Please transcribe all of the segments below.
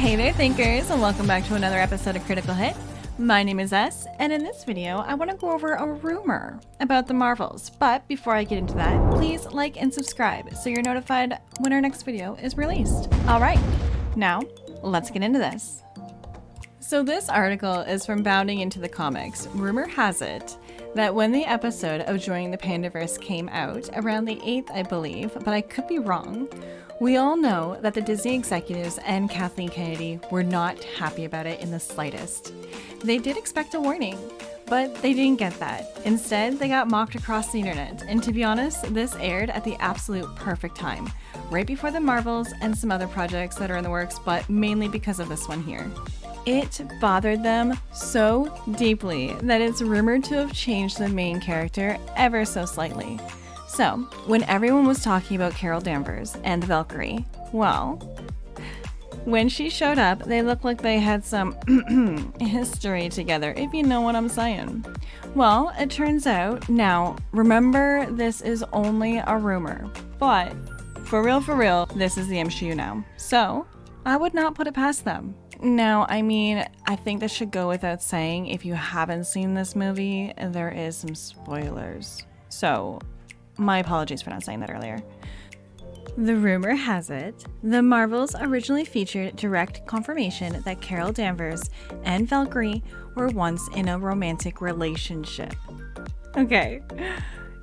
Hey there, thinkers, and welcome back to another episode of Critical Hit. My name is S, and in this video, I want to go over a rumor about the Marvels. But before I get into that, please like and subscribe so you're notified when our next video is released. All right, now let's get into this. So this article is from Bounding Into the Comics. Rumor has it that when the episode of Joining the Pandaverse came out, around the 8th, I believe, but I could be wrong, we all know that the Disney executives and Kathleen Kennedy were not happy about it in the slightest. They did expect a warning, but they didn't get that. Instead, they got mocked across the internet, and to be honest, this aired at the absolute perfect time, right before the Marvels and some other projects that are in the works, but mainly because of this one here. It bothered them so deeply that it's rumored to have changed the main character ever so slightly. So, when everyone was talking about Carol Danvers and the Valkyrie, well, when she showed up, they looked like they had some history together, if you know what I'm saying. Well, it turns out, now, remember, this is only a rumor, but for real, this is the MCU now. So, I would not put it past them. Now, I mean, I think this should go without saying, if you haven't seen this movie, there is some spoilers. So, my apologies for not saying that earlier. The rumor has it, the Marvels originally featured direct confirmation that Carol Danvers and Valkyrie were once in a romantic relationship. Okay.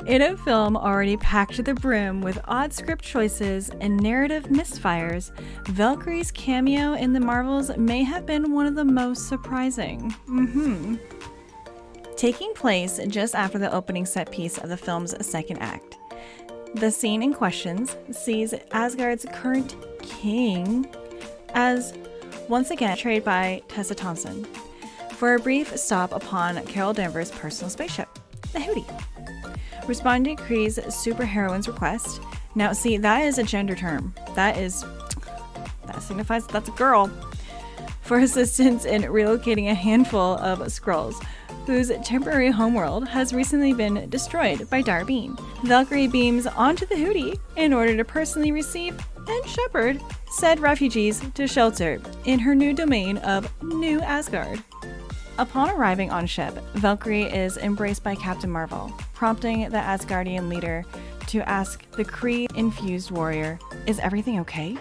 In a film already packed to the brim with odd script choices and narrative misfires, Valkyrie's cameo in the Marvels may have been one of the most surprising. Taking place just after the opening set piece of the film's second act. The scene in question sees Asgard's current king as once again portrayed by Tessa Thompson for a brief stop upon Carol Danvers' personal spaceship, the Hootie. Responding to Kree's superheroine's request. Now, see, that is a gender term. That signifies that's a girl. For assistance in relocating a handful of Skrulls, whose temporary homeworld has recently been destroyed by Darbean. Valkyrie beams onto the Hootie in order to personally receive and shepherd said refugees to shelter in her new domain of New Asgard. Upon arriving on ship, Valkyrie is embraced by Captain Marvel, prompting the Asgardian leader to ask the Kree-infused warrior, "Is everything okay?"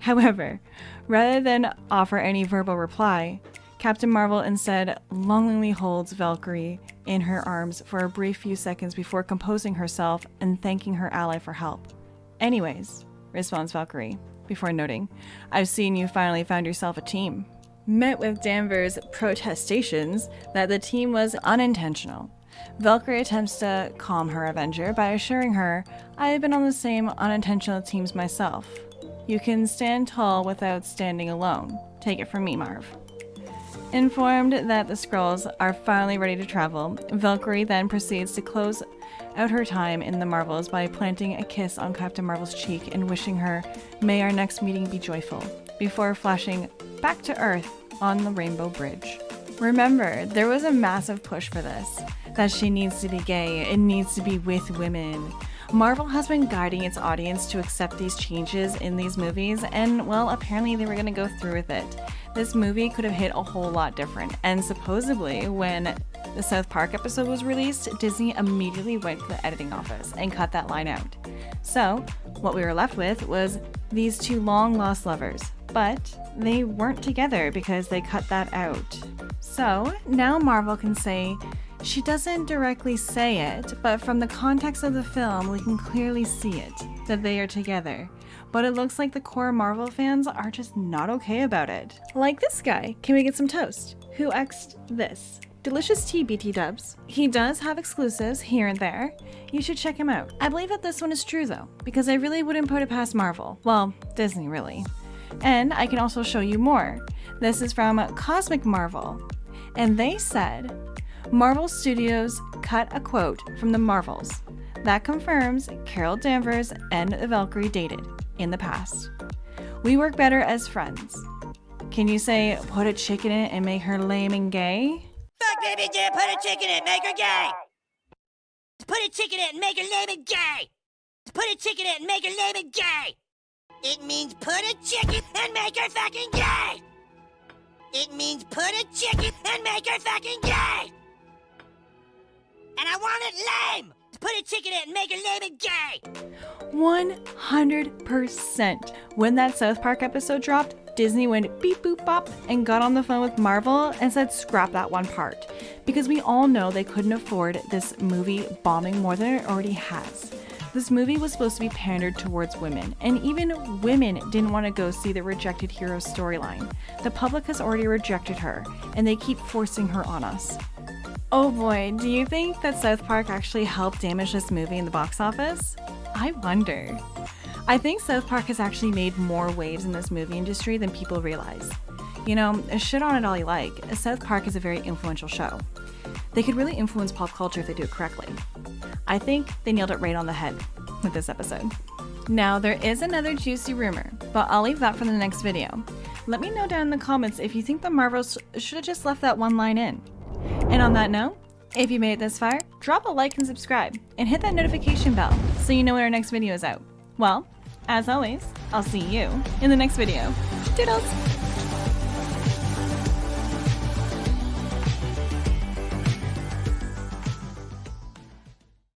However, rather than offer any verbal reply, Captain Marvel instead longingly holds Valkyrie in her arms for a brief few seconds before composing herself and thanking her ally for help. "Anyways," responds Valkyrie, before noting, "I've seen you finally found yourself a team." Met with Danvers' protestations that the team was unintentional. Valkyrie attempts to calm her Avenger by assuring her, "I have been on the same unintentional teams myself. You can stand tall without standing alone. Take it from me, Marv." Informed that the Skrulls are finally ready to travel, Valkyrie then proceeds to close out her time in the Marvels by planting a kiss on Captain Marvel's cheek and wishing her, "May our next meeting be joyful," before flashing back to Earth on the Rainbow Bridge. Remember, there was a massive push for this, that she needs to be gay, it needs to be with women. Marvel has been guiding its audience to accept these changes in these movies, and well, apparently they were going to go through with it. This movie could have hit a whole lot different, and supposedly when the South Park episode was released, Disney immediately went to the editing office and cut that line out. So, what we were left with was these two long-lost lovers, but they weren't together because they cut that out. So, now Marvel can say, she doesn't directly say it, but from the context of the film, we can clearly see it, that they are together. But it looks like the core Marvel fans are just not okay about it. Like this guy, Can We Get Some Toast, who X'd this. Delicious tea, BT dubs. He does have exclusives here and there. You should check him out. I believe that this one is true though, because I really wouldn't put it past Marvel. Well, Disney really. And I can also show you more. This is from Cosmic Marvel. And they said, Marvel Studios cut a quote from the Marvels that confirms Carol Danvers and Valkyrie dated in the past. "We work better as friends. Can you say, put a chick in it and make her lame and gay?" Fuck baby, dude, put a chick in it, make her gay. Put a chick in it and make her lame and gay. Put a chick in it and make her lame and gay. It means put a chick in and make her fucking gay. It means put a chicken and make her fucking gay! And I want it lame! Put a chicken in it and make her lame and gay! 100%. When that South Park episode dropped, Disney went beep boop bop and got on the phone with Marvel and said scrap that one part. Because we all know they couldn't afford this movie bombing more than it already has. This movie was supposed to be pandered towards women, and even women didn't want to go see the rejected hero storyline. The public has already rejected her, and they keep forcing her on us. Oh boy, do you think that South Park actually helped damage this movie in the box office? I wonder. I think South Park has actually made more waves in this movie industry than people realize. You know, shit on it all you like, South Park is a very influential show. They could really influence pop culture if they do it correctly. I think they nailed it right on the head with this episode. Now, there is another juicy rumor, but I'll leave that for the next video. Let me know down in the comments if you think the Marvels should have just left that one line in. And on that note, if you made it this far, drop a like and subscribe, and hit that notification bell so you know when our next video is out. Well, as always, I'll see you in the next video. Toodles!